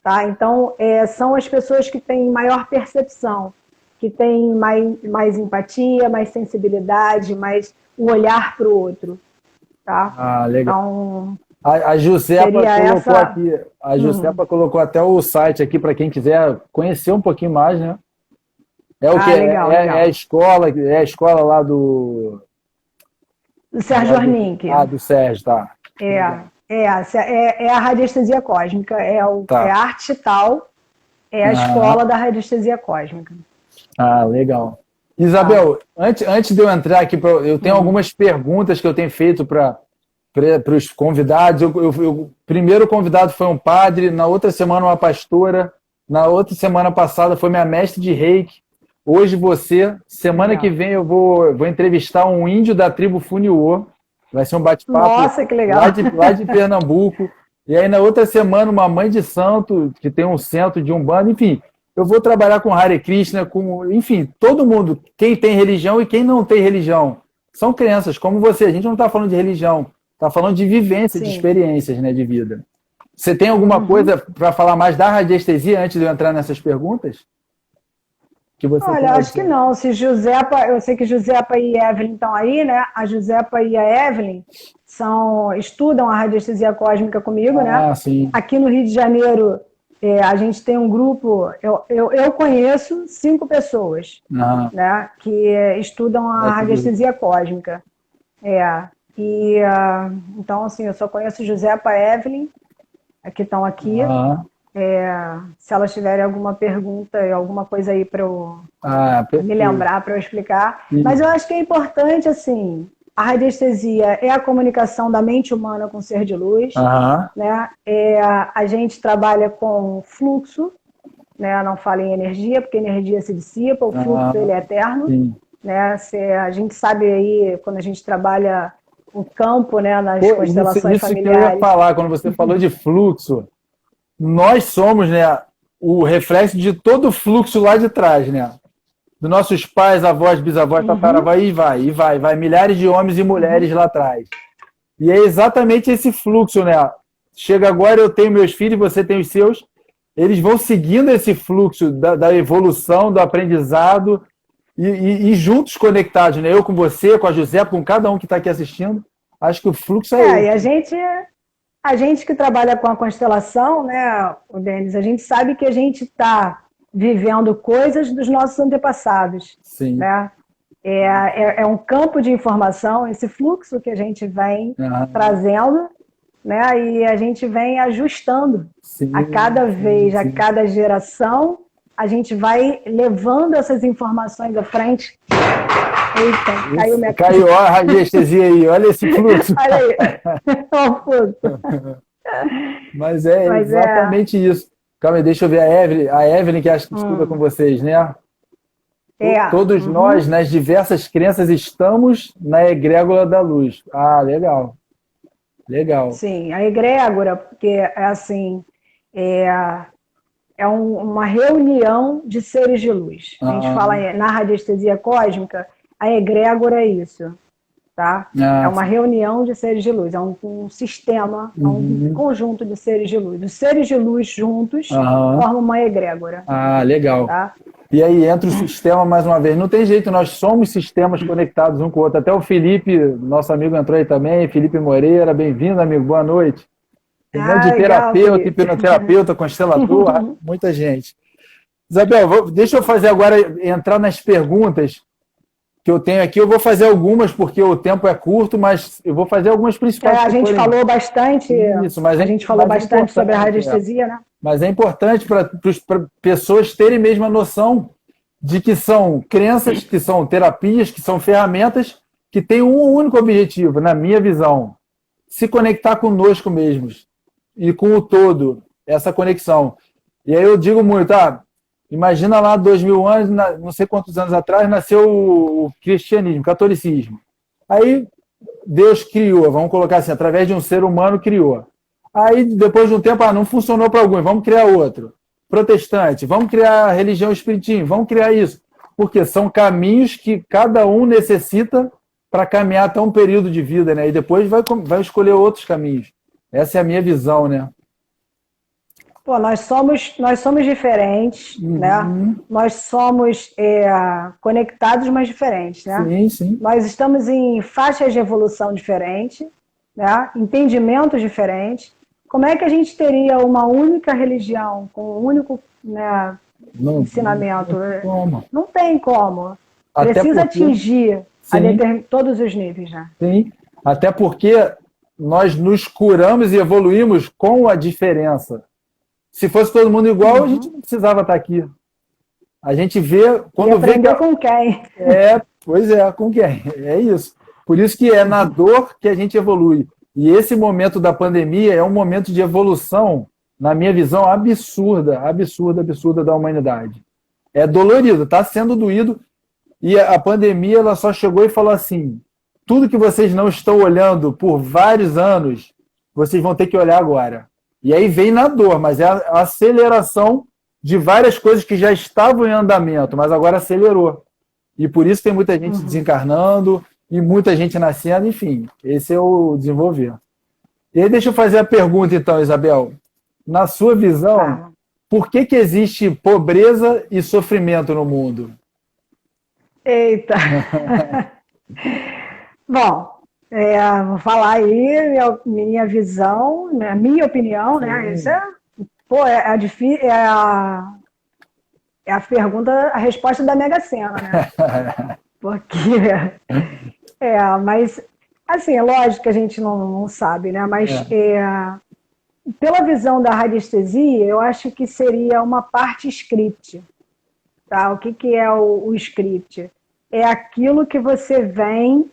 Tá? Então, são as pessoas que têm maior percepção, que têm mais empatia, mais sensibilidade, mais o olhar para o outro. Tá? Legal. Então, a Josepa colocou aqui, a Josepa colocou até o site aqui para quem quiser conhecer um pouquinho mais, né? Legal. É a escola lá do Sérgio Arninck. Do Sérgio, tá. É a radiestesia cósmica, a arte tal, a escola da radiestesia cósmica. Legal. Isabel, antes de eu entrar aqui, eu tenho algumas perguntas que eu tenho feito para os convidados. O primeiro convidado foi um padre, na outra semana uma pastora, na outra semana passada foi minha mestre de Reiki. Hoje semana que vem eu vou entrevistar um índio da tribo Funiô. Vai ser um bate-papo. Nossa, que legal. Lá de Pernambuco. E aí, na outra semana, uma mãe de santo, que tem um centro de Umbanda. Enfim, eu vou trabalhar com Hare Krishna, enfim, todo mundo, quem tem religião e quem não tem religião. São crenças, como você. A gente não está falando de religião, está falando de vivência, de experiências, né, de vida. Você tem alguma coisa para falar mais da radiestesia antes de eu entrar nessas perguntas? Olha, acho que não. Se Josepa, eu sei que Josepa e Evelyn estão aí, né? A Josepa e a Evelyn estudam a radiestesia cósmica comigo, né? Sim. Aqui no Rio de Janeiro, a gente tem um grupo, eu conheço 5 pessoas, né? Que estudam a radiestesia cósmica. Então, assim, eu só conheço Josepa e Evelyn, que estão aqui. Se elas tiverem alguma pergunta, alguma coisa aí para eu me lembrar, para eu explicar. Mas eu acho que é importante, assim, a radiestesia é a comunicação da mente humana com o ser de luz. Né? A gente trabalha com fluxo, né? Não fala em energia, porque a energia se dissipa, o fluxo ele é eterno. Né? A gente sabe aí, quando a gente trabalha o campo, né, nas constelações familiares. Que eu ia falar, quando você falou de fluxo, nós somos, né, o reflexo de todo o fluxo lá de trás, né? Dos nossos pais, avós, bisavós, tataravó, e vai. Milhares de homens e mulheres lá atrás. E é exatamente esse fluxo, né? Chega agora, eu tenho meus filhos, você tem os seus, eles vão seguindo esse fluxo da evolução, do aprendizado, e juntos conectados, né? Eu com você, com a José, com cada um que está aqui assistindo. Acho que o fluxo é esse. E a gente A gente que trabalha com a constelação, né, o Denis, a gente sabe que a gente está vivendo coisas dos nossos antepassados. Sim. Né? É um campo de informação, esse fluxo que a gente vem trazendo, né, e a gente vem ajustando. Sim, a cada vez, a cada geração, a gente vai levando essas informações à frente. Eita, caiu minha cara. Caiu a radiestesia aí, olha esse fluxo. Olha aí, olha o fluxo. Mas exatamente isso. Calma aí, deixa eu ver a Evelyn que acho que estuda com vocês, né? Todos nós, nas diversas crenças, estamos na egrégora da luz. Ah, legal. Legal. Sim, a egrégora, porque é assim, uma reunião de seres de luz. A gente fala na radiestesia cósmica, a egrégora é isso, tá? É uma reunião de seres de luz, é um sistema, é um conjunto de seres de luz. Os seres de luz juntos formam uma egrégora. Ah, legal. Tá? E aí entra o sistema mais uma vez. Não tem jeito, nós somos sistemas conectados um com o outro. Até o Felipe, nosso amigo, entrou aí também. Felipe Moreira, bem-vindo, amigo. Boa noite. Tem de terapeuta, hipnoterapeuta, constelador, muita gente. Isabel, deixa eu fazer agora, entrar nas perguntas que eu tenho aqui. Eu vou fazer algumas, porque o tempo é curto, mas eu vou fazer algumas principais. A gente falou bastante, a gente falou bastante sobre a radiestesia, né? Mas é importante para pessoas terem mesmo a noção de que são crenças, que são terapias, que são ferramentas que têm um único objetivo, na minha visão: se conectar conosco mesmos e com o todo, essa conexão. E aí eu digo muito, imagina lá 2000 anos, não sei quantos anos atrás, nasceu o cristianismo, o catolicismo. Aí Deus criou, vamos colocar assim, através de um ser humano criou. Aí, depois de um tempo, não funcionou para alguns, vamos criar outro. Protestante, vamos criar a religião espiritismo, vamos criar isso. Porque são caminhos que cada um necessita para caminhar até um período de vida, né? E depois vai escolher outros caminhos. Essa é a minha visão, né? Pô, nós somos diferentes, né? Nós somos conectados, mas diferentes, né? Sim, sim. Nós estamos em faixas de evolução diferentes, né? Entendimentos diferentes. Como é que a gente teria uma única religião, com um único ensinamento? Não tem como. Precisa atingir todos os níveis, né? Sim, até porque nós nos curamos e evoluímos com a diferença. Se fosse todo mundo igual, a gente não precisava estar aqui. A gente vê... Quando vê que... com quem? Pois é, com quem? É isso. Por isso que é na dor que a gente evolui. E esse momento da pandemia é um momento de evolução, na minha visão, absurda da humanidade. É dolorido, está sendo doído. E a pandemia ela só chegou e falou assim: tudo que vocês não estão olhando por vários anos, vocês vão ter que olhar agora. E aí vem na dor, mas é a aceleração de várias coisas que já estavam em andamento, mas agora acelerou. E por isso tem muita gente desencarnando e muita gente nascendo, enfim, esse é o desenvolver. E aí deixa eu fazer a pergunta então, Isabel. Na sua visão, por que existe pobreza e sofrimento no mundo? Eita! Bom, vou falar aí minha visão, minha opinião, né? Isso é a pergunta, a resposta da Mega Sena, né? Porque, mas, assim, é lógico que a gente não sabe, né? Mas, pela visão da radiestesia, eu acho que seria uma parte script, tá? O que é o script? É aquilo que você vem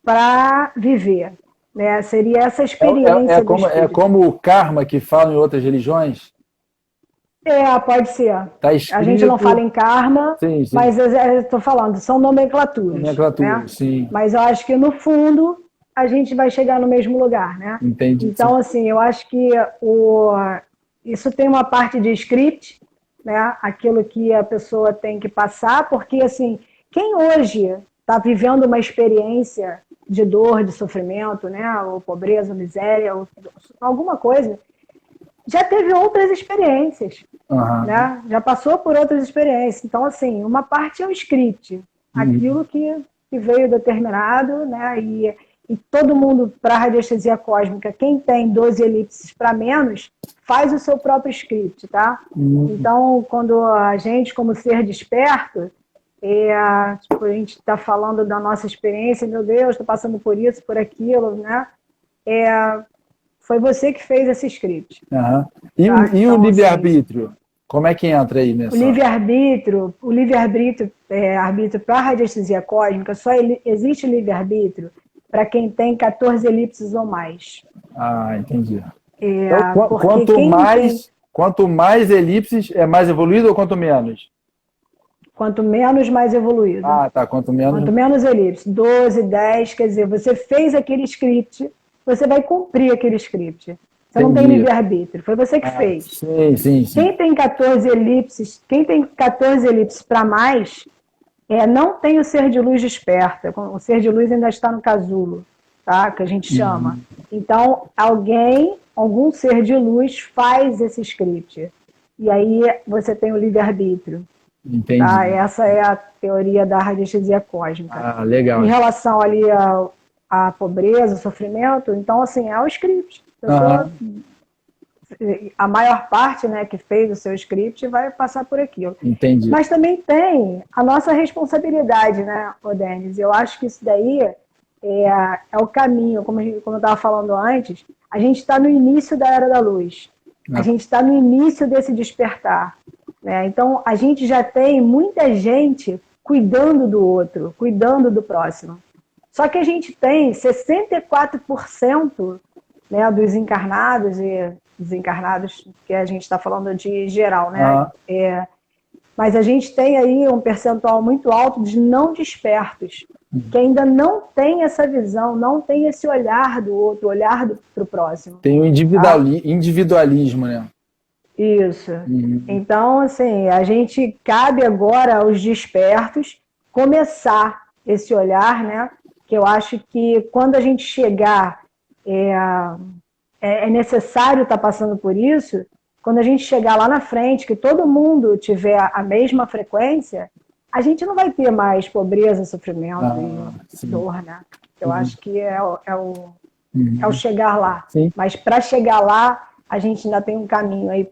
para viver, né? Seria essa experiência. É como o karma que falam em outras religiões? Pode ser. Tá escrito... A gente não fala em karma, sim. Mas eu estou falando, são nomenclaturas. Nomenclatura, né? Sim. Mas eu acho que, no fundo, a gente vai chegar no mesmo lugar, né? Entendi. Então, assim, eu acho que isso tem uma parte de script, né? Aquilo que a pessoa tem que passar, porque, assim, quem hoje está vivendo uma experiência de dor, de sofrimento, né? Ou pobreza, miséria, ou alguma coisa, já teve outras experiências, né? Já passou por outras experiências. Então, assim, uma parte é o script, aquilo que veio determinado, né? E e todo mundo, para a radiestesia cósmica, quem tem 12 elipses para menos, faz o seu próprio script, tá? Então, quando a gente, como ser desperto, tipo, a gente está falando da nossa experiência, meu Deus, estou passando por isso, por aquilo, né? Foi você que fez esse script. Uhum. E, tá? E então, o livre-arbítrio? Como é que entra aí nessa? O livre-arbítrio arbítrio para a radiestesia cósmica, só existe livre-arbítrio para quem tem 14 elipses ou mais. Ah, entendi. Então, quanto mais elipses, é mais evoluído ou quanto menos? Quanto menos, mais evoluído. Ah, tá. Quanto menos elipses. 12, 10, quer dizer, você fez aquele script, você vai cumprir aquele script. Você não tem livre-arbítrio, foi você que fez. Sim. Quem tem 14 elipses para mais, não tem o ser de luz desperta. O ser de luz ainda está no casulo, tá? Que a gente chama. Então, algum ser de luz faz esse script. E aí você tem o livre-arbítrio. Entendi. Tá? Essa é a teoria da radiestesia cósmica. Ah, legal. Em relação ali à pobreza, ao sofrimento, então, assim, é o script. A maior parte, né, que fez o seu script vai passar por aquilo. Entendi. Mas também tem a nossa responsabilidade, né, Denis? Eu acho que isso daí é o caminho, como eu estava falando antes, a gente está no início da Era da Luz. A gente está no início desse despertar. Né? Então, a gente já tem muita gente cuidando do outro, cuidando do próximo. Só que a gente tem 64%, né, dos encarnados e desencarnados, que a gente está falando de geral, né? Mas a gente tem aí um percentual muito alto de não despertos, que ainda não tem essa visão, não tem esse olhar do outro, olhar para o próximo. Tem o individualismo, né? Isso. Então, assim, a gente cabe agora aos despertos começar esse olhar, né? Que eu acho que quando a gente chegar, é necessário estar passando por isso, quando a gente chegar lá na frente, que todo mundo tiver a mesma frequência, a gente não vai ter mais pobreza, sofrimento e dor, né? Eu acho que é o chegar lá. Sim. Mas para chegar lá, a gente ainda tem um caminho aí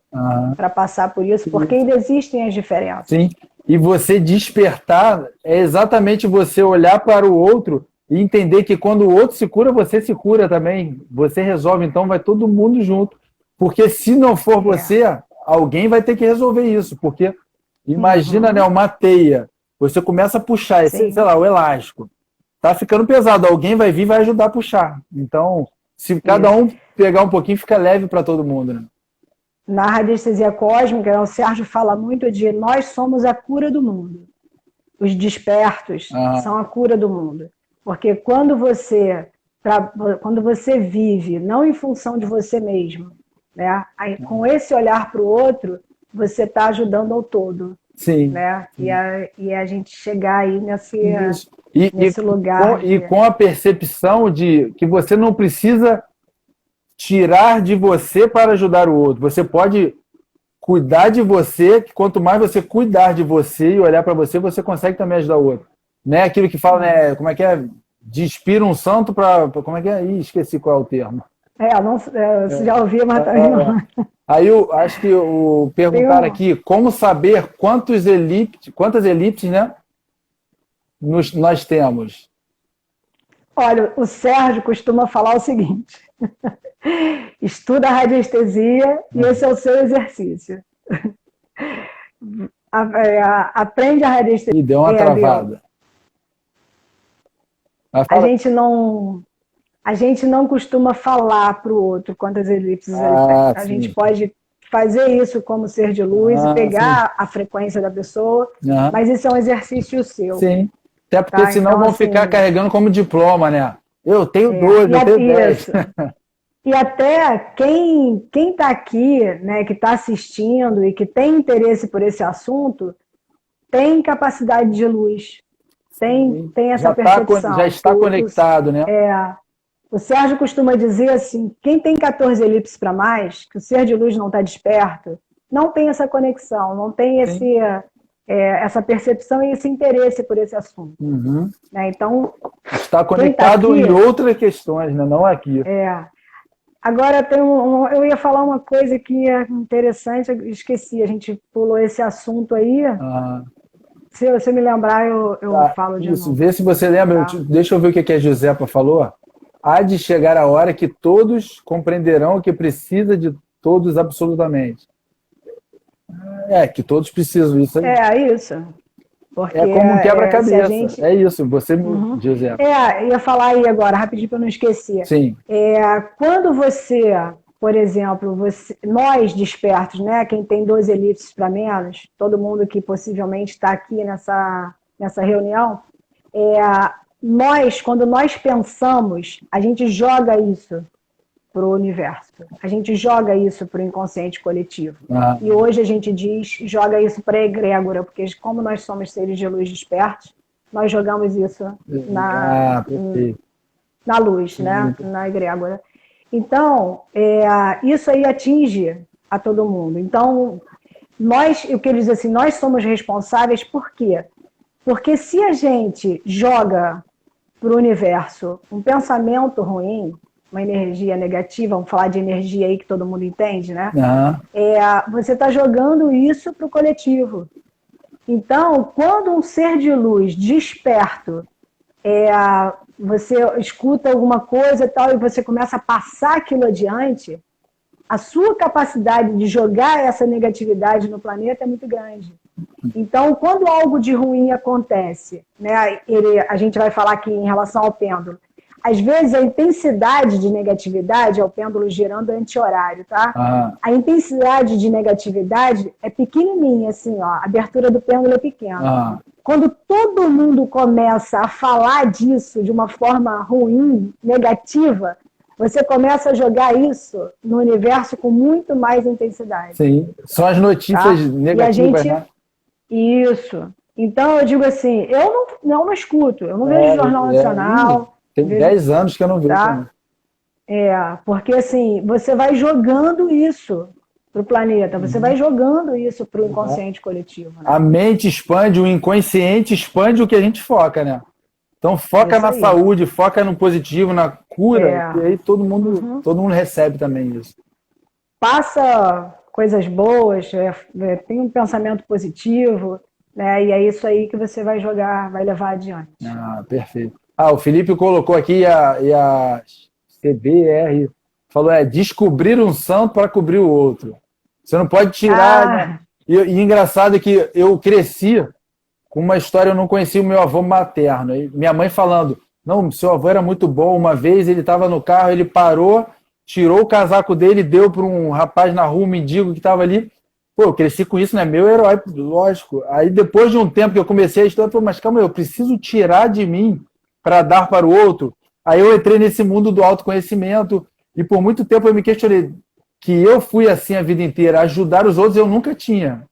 para passar por isso, porque ainda existem as diferenças. Sim. E você despertar é exatamente você olhar para o outro e entender que quando o outro se cura, você se cura também. Você resolve, então vai todo mundo junto. Porque se não for você, alguém vai ter que resolver isso. Porque imagina, né, uma teia. Você começa a puxar, esse, sei lá, o elástico. Tá ficando pesado, alguém vai vir e vai ajudar a puxar. Então, se cada um pegar um pouquinho, fica leve para todo mundo, né? Na radiestesia cósmica, o Sérgio fala muito de nós somos a cura do mundo. Os despertos são a cura do mundo. Porque quando você vive não em função de você mesmo, né? Aí, com esse olhar para o outro, você está ajudando ao todo. Sim. Né? E a gente chegar aí nesse lugar. E com a percepção de que você não precisa tirar de você para ajudar o outro. Você pode cuidar de você, que quanto mais você cuidar de você e olhar para você, você consegue também ajudar o outro. Né? Aquilo que fala, né? Como é que é? Despira um santo para... Como é que é? Ih, esqueci qual é o termo. Você já ouviu, mas também não. Aí eu acho que perguntaram aqui, como saber quantas elipses, né, nós temos? Olha, o Sérgio costuma falar o seguinte: estuda a radiestesia e esse é o seu exercício. Aprende a radiestesia. E deu uma travada. A gente não costuma falar para o outro quantas elipses ele tem. A gente pode fazer isso como ser de luz e pegar a frequência da pessoa, mas isso é um exercício seu. Sim. Até porque senão então, vão ficar carregando como diploma, né? Eu tenho 12, eu tenho 10. E até quem está aqui, né, que está assistindo e que tem interesse por esse assunto, tem capacidade de luz. Tem essa percepção. Já está conectado, né? O Sérgio costuma dizer assim, quem tem 14 elipses para mais, que o ser de luz não está desperto, não tem essa conexão, não tem essa percepção e esse interesse por esse assunto. Uhum. Né? Então, está conectado em outras questões, né? Não aqui. Agora, eu ia falar uma coisa que é interessante, eu esqueci, a gente pulou esse assunto aí. Se você me lembrar, eu falo de novo. Vê se você lembra. Tá. Deixa eu ver o que a Josepa falou. Há de chegar a hora que todos compreenderão que precisa de todos absolutamente. Que todos precisam. Isso aí. Isso. Porque é como um quebra-cabeça. Gente... É isso, você, Josepa. Ia falar aí agora, rapidinho para eu não esquecer. Sim. Quando você, por exemplo, nós despertos, né, quem tem 12 elipses para menos, todo mundo que possivelmente está aqui nessa reunião, quando nós pensamos, a gente joga isso para o universo. A gente joga isso para o inconsciente coletivo. E hoje a gente joga isso para a egrégora, porque como nós somos seres de luz despertos, nós jogamos isso na luz, né? Na egrégora. Então, isso aí atinge a todo mundo. Então, eu quero dizer assim, nós somos responsáveis por quê? Porque se a gente joga para o universo um pensamento ruim, uma energia negativa, vamos falar de energia aí que todo mundo entende, né? Você está jogando isso para o coletivo. Então, quando um ser de luz desperto, você escuta alguma coisa e tal, e você começa a passar aquilo adiante, a sua capacidade de jogar essa negatividade no planeta é muito grande. Então, quando algo de ruim acontece, né, a gente vai falar aqui em relação ao pêndulo, às vezes a intensidade de negatividade, é o pêndulo girando anti-horário, tá? A intensidade de negatividade é pequenininha, assim, ó, a abertura do pêndulo é pequena. Quando todo mundo começa a falar disso de uma forma ruim, negativa, você começa a jogar isso no universo com muito mais intensidade. Sim, são as notícias negativas, né? Isso. Então, eu digo assim, eu não escuto, eu não vejo Jornal Nacional. Tem 10 anos que eu não vejo. Tá? Porque assim, você vai jogando isso para o planeta, você vai jogando isso para o inconsciente coletivo. Né? A mente expande, o inconsciente expande o que a gente foca, né? Então foca na saúde, foca no positivo, na cura, e aí todo mundo recebe também isso. Passa coisas boas, tem um pensamento positivo, né? E é isso aí que você vai jogar, vai levar adiante. Perfeito. O Felipe colocou aqui e a CBR falou, descobrir um santo para cobrir o outro. Você não pode tirar. Né? E engraçado é que eu cresci com uma história, eu não conhecia o meu avô materno. E minha mãe falando, não, seu avô era muito bom. Uma vez ele estava no carro, ele parou, tirou o casaco dele, deu para um rapaz na rua, um mendigo que estava ali. Pô, eu cresci com isso, né? Meu herói, lógico. Aí depois de um tempo que eu comecei a estudar, mas calma, eu preciso tirar de mim para dar para o outro. Aí eu entrei nesse mundo do autoconhecimento e por muito tempo eu me questionei que eu fui assim a vida inteira, ajudar os outros eu nunca tinha.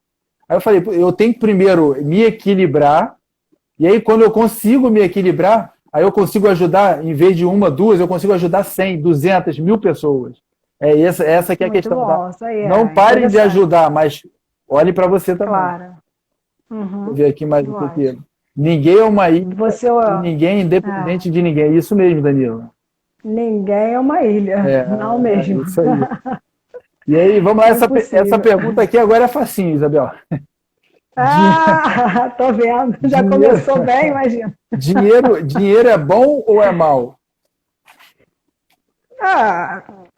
Aí eu falei, eu tenho que primeiro me equilibrar e aí quando eu consigo me equilibrar, aí eu consigo ajudar, em vez de uma, duas, eu consigo ajudar 100, 200, 1000 pessoas. Essa que é a questão. Bom, não pare de ajudar, mas olhe para você também. Claro. Vou ver aqui mais um pouquinho. Ninguém é uma ilha, ninguém é independente de ninguém. É isso mesmo, Danilo. Ninguém é uma ilha, não mesmo. Isso aí. E aí, vamos lá, essa pergunta aqui agora é facinho, Isabel. Tô vendo, já começou bem, imagina. Dinheiro é bom ou é mal?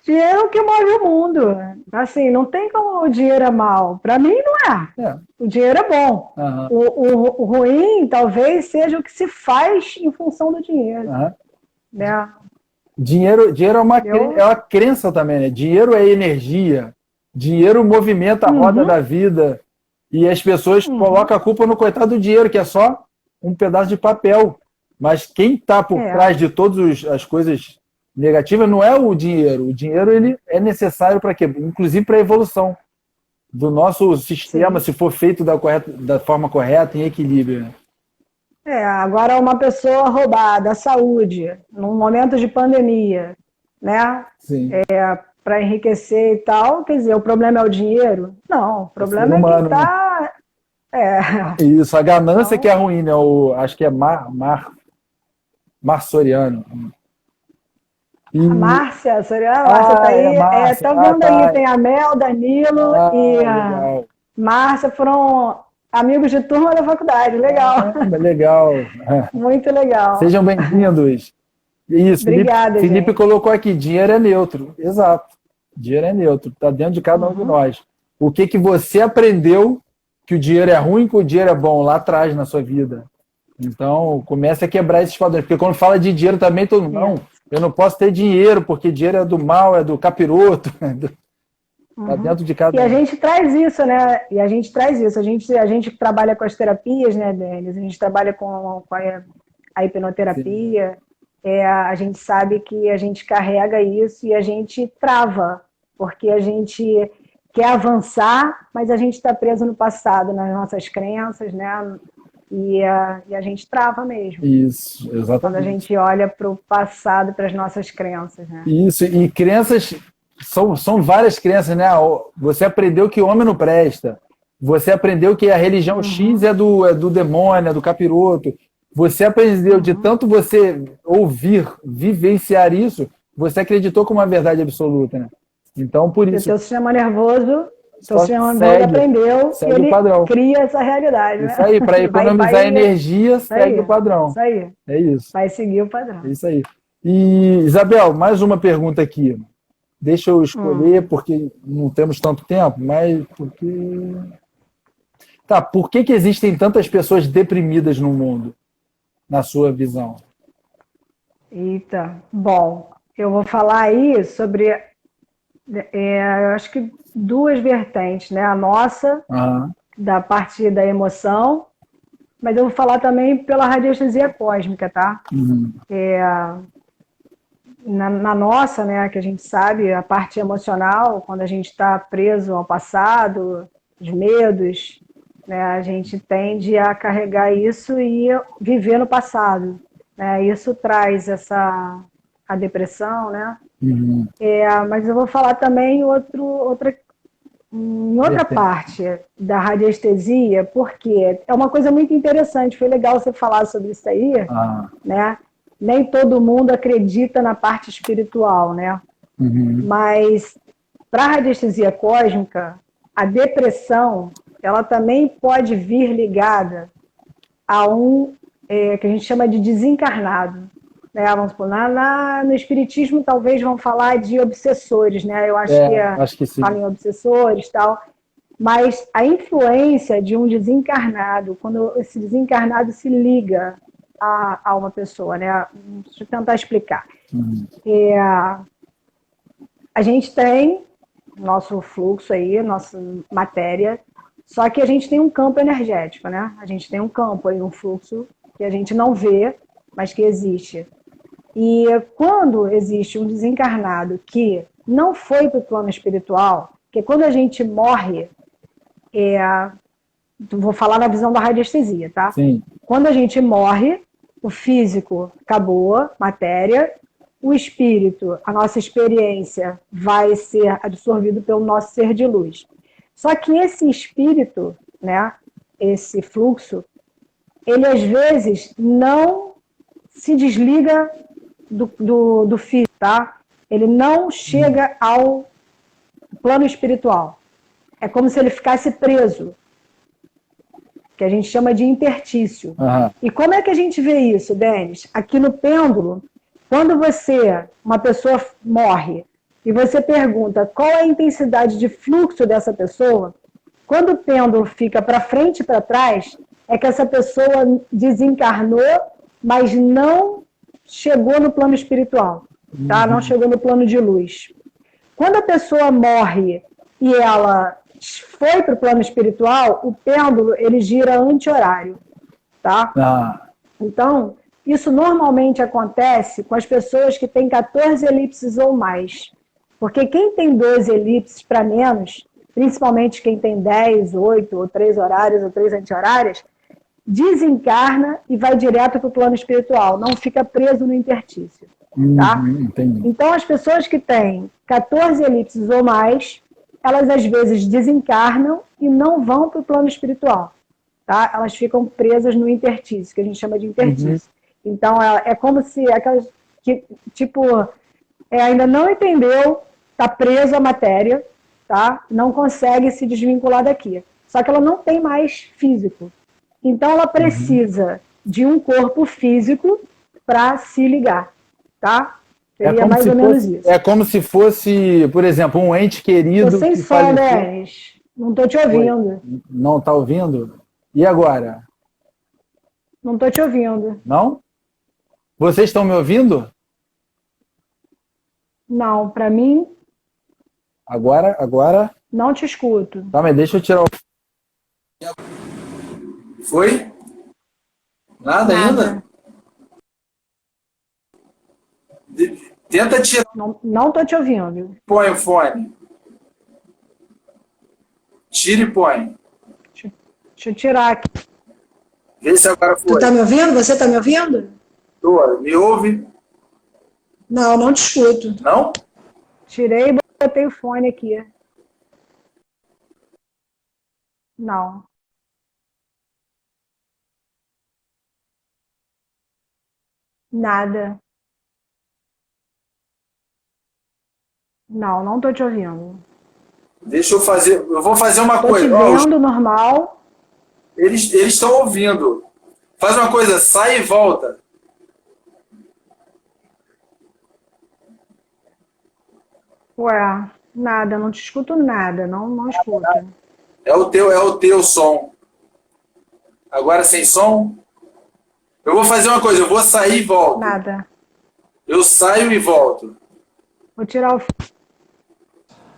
Dinheiro é o que move o mundo. Assim, não tem como o dinheiro é mal. Para mim, não é. O dinheiro é bom. O ruim, talvez, seja o que se faz em função do dinheiro. Né? Dinheiro é uma crença também, né? Dinheiro é energia. Dinheiro movimenta a roda da vida. E as pessoas colocam a culpa no coitado do dinheiro, que é só um pedaço de papel. Mas quem está por trás de todas as coisas negativa não é o dinheiro. O dinheiro ele é necessário para quê? Inclusive para a evolução do nosso sistema, se for feito da forma correta, em equilíbrio. Agora uma pessoa roubada, a saúde, num momento de pandemia, né? Sim. Para enriquecer e tal, quer dizer, o problema é o dinheiro? Não, o problema é que está É. Isso, a ganância Então, que é ruim, né? Acho que é Soriano. a E, Márcia, a Márcia tá é aí. É, Márcia. tá Ah, vendo aí, tá. tem a Mel, Danilo e a Legal. Márcia, foram amigos de turma da faculdade. Legal. Legal. Muito legal. Sejam bem-vindos. Isso, Obrigada, Felipe gente. colocou aqui, dinheiro é neutro. Exato. Dinheiro é neutro, está dentro de cada um de Uhum. nós. O que você aprendeu que o dinheiro é ruim, que o dinheiro é bom lá atrás na sua vida? Então, comece a quebrar esses padrões. Porque quando fala de dinheiro também, todo mundo, não, eu não posso ter dinheiro, porque dinheiro é do mal, é do capiroto. Está dentro de cada E a um. gente traz isso, né? E a gente traz isso. A gente trabalha com as terapias, né, Denis? A gente trabalha com a Sim. hipnoterapia. A gente sabe que a gente carrega isso e a gente trava, porque a gente quer avançar, mas a gente está preso no passado, nas nossas crenças, né? E a gente trava mesmo, Isso, quando a exatamente. gente olha para o passado, para as nossas crenças, né? Isso, e crenças, são várias crenças, né? Você aprendeu que homem não presta. Você aprendeu que a religião X é do demônio, é do capiroto. Você aprendeu de tanto você ouvir, vivenciar isso, você acreditou como uma verdade absoluta, né? Então, por E o isso, teu sistema nervoso, só aprendeu que segue o ele padrão. cria essa realidade, Isso né? aí, para economizar energia, Isso aí, segue o padrão. isso aí. É isso, Vai seguir o é padrão. isso aí. E, Isabel, mais uma pergunta aqui. Deixa eu escolher, porque não temos tanto tempo, mas porque. Tá, por que existem tantas pessoas deprimidas no mundo, na sua visão? Eita, bom, eu vou falar aí sobre, eu acho que duas vertentes, né? A nossa, Aham. da parte da emoção, mas eu vou falar também pela radiestesia cósmica, tá? Uhum. Na nossa, né, que a gente sabe, a parte emocional, quando a gente está preso ao passado, os medos, né, a gente tende a carregar isso e viver no passado, né? Isso traz a depressão, né? Uhum. Mas eu vou falar também em outra parte da radiestesia, porque é uma coisa muito interessante, foi legal você falar sobre isso aí, Ah. né? Nem todo mundo acredita na parte espiritual, né? Uhum. Mas para a radiestesia cósmica, a depressão, ela também pode vir ligada a que a gente chama de desencarnado. Né? Vamos supor, no espiritismo talvez vão falar de obsessores, né? Eu acho que Acho que sim. falam em obsessores e tal. Mas a influência de um desencarnado, quando esse desencarnado se liga a uma pessoa, né? Deixa eu tentar explicar. Uhum. A gente tem nosso fluxo aí, nossa matéria, só que a gente tem um campo energético, né? A gente tem um campo aí, um fluxo que a gente não vê, mas que existe. E quando existe um desencarnado que não foi para o plano espiritual, que quando a gente morre, vou falar na visão da radiestesia, tá? Sim. Quando a gente morre, o físico acabou, matéria, o espírito, a nossa experiência vai ser absorvido pelo nosso ser de luz. Só que esse espírito, né, esse fluxo, ele às vezes não se desliga do físico, tá? Ele não chega ao plano espiritual. É como se ele ficasse preso, que a gente chama de intertício. Uhum. E como é que a gente vê isso, Denis? Aqui no pêndulo, quando uma pessoa morre, e você pergunta qual é a intensidade de fluxo dessa pessoa, quando o pêndulo fica para frente e para trás, é que essa pessoa desencarnou, mas não chegou no plano espiritual, tá? Não chegou no plano de luz. Quando a pessoa morre e ela foi para o plano espiritual, o pêndulo ele gira anti-horário, tá? Então, isso normalmente acontece com as pessoas que têm 14 elipses ou mais. Porque quem tem 12 elipses para menos, principalmente quem tem 10, 8, ou 3 horários, ou 3 anti-horárias, desencarna e vai direto para o plano espiritual, não fica preso no intertício. Tá? Então, as pessoas que têm 14 elipses ou mais, elas às vezes desencarnam e não vão para o plano espiritual. tá? Elas ficam presas no intertício, que a gente chama de intertício. Então, é como se aquelas que, tipo, ainda não entendeu, está preso à matéria, tá? Não consegue se desvincular daqui. Só que ela não tem mais físico. Então, ela precisa de um corpo físico para se ligar, tá? Seria mais ou menos isso. É como se fosse, por exemplo, um ente querido. Tô sem som, Denis. Não tô te ouvindo. Não tá ouvindo? E agora? Não tô te ouvindo. Não? Vocês estão me ouvindo? Não, para mim. Agora. Não te escuto. Tá, mas deixa eu tirar o. Foi? Nada ainda? Tenta tirar. Não tô te ouvindo. Põe o fone. Tira e põe. Deixa eu tirar aqui. Vê se agora foi. Tu tá me ouvindo? Você tá me ouvindo? Tô. Me ouve? Não, não te escuto. Não? Tirei e botei o fone aqui. Não. Nada. Não, não tô te ouvindo. Deixa eu fazer. Eu vou fazer uma coisa. Tô te vendo normal. Eles estão ouvindo. Faz uma coisa, sai e volta. Ué, nada, não te escuto nada, não escuto. É o teu som. Agora sem som? Eu vou fazer uma coisa, eu vou sair e volto. Nada. Eu saio e volto. Vou tirar o...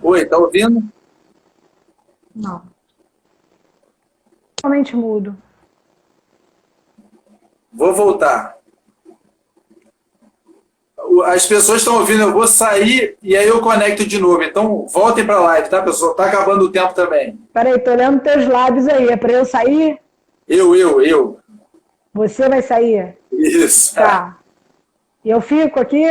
Oi, tá ouvindo? Não. Totalmente mudo. Vou voltar. As pessoas estão ouvindo, eu vou sair e aí eu conecto de novo. Então, voltem para a live, tá, pessoal? Tá acabando o tempo também. Peraí, tô olhando teus lábios aí. É para eu sair? Eu. Você vai sair? Isso. Tá. E eu fico aqui?